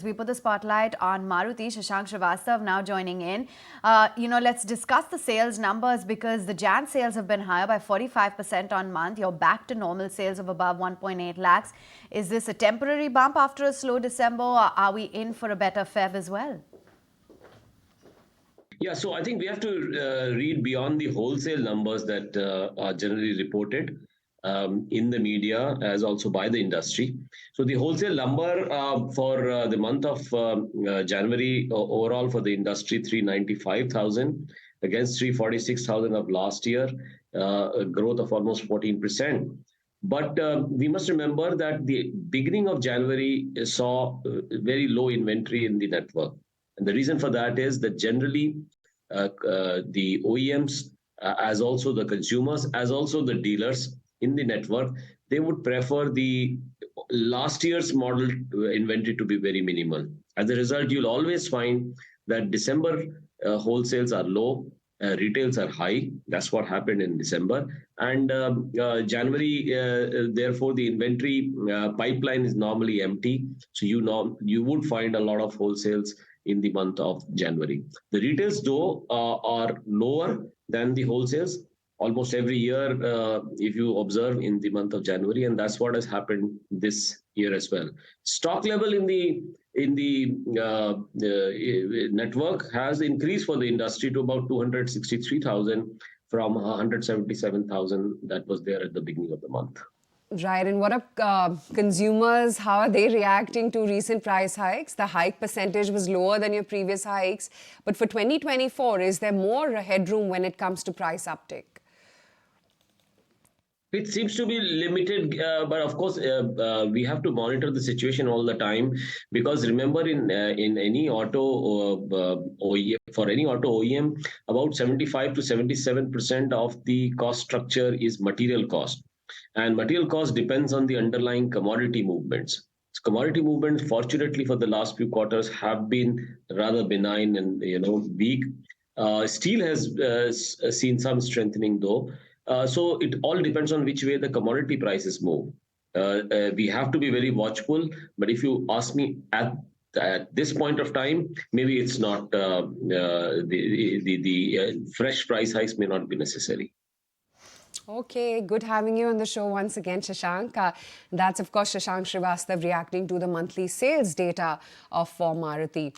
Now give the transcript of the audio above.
We put the spotlight on Maruti. Shashank Srivastava now joining in. Let's discuss the sales numbers because the Jan sales have been higher by 45% on month. You're back to normal sales of above 1.8 lakhs. Is this a temporary bump after a slow December, or are we in for a better Feb as well? Yeah, so I think we have to read beyond the wholesale numbers that are generally reported in the media as also by the industry. So the wholesale number for the month of January overall for the industry, 395,000 against 346,000 of last year, a growth of almost 14%. But we must remember that the beginning of January saw very low inventory in the network. And the reason for that is that generally the OEMs, as also the consumers, as also the dealers in the network, they would prefer the last year's model inventory to be very minimal. As a result, you'll always find that December wholesales are low, retails are high. That's what happened in December. And January, therefore, the inventory pipeline is normally empty. So you would find a lot of wholesales in the month of January. The retails, though, are lower than the wholesales almost every year, if you observe in the month of January, and that's what has happened this year as well. Stock level in the network has increased for the industry to about 263,000 from 177,000 that was there at the beginning of the month. Right. And what are consumers, how are they reacting to recent price hikes? The hike percentage was lower than your previous hikes. But for 2024, is there more headroom when it comes to price uptick? It seems to be limited, but of course, we have to monitor the situation all the time because remember, in any auto OEM, for any auto OEM, about 75 to 77% of the cost structure is material cost, and material cost depends on the underlying commodity movements. So commodity movements, fortunately, for the last few quarters have been rather benign and weak. Steel has seen some strengthening though. So it all depends on which way the commodity prices move. We have to be very watchful. But if you ask me at this point of time, maybe it's not the fresh price hikes may not be necessary. Okay, good having you on the show once again, Shashank. That's, of course, Shashank Srivastava reacting to the monthly sales data of Maruti.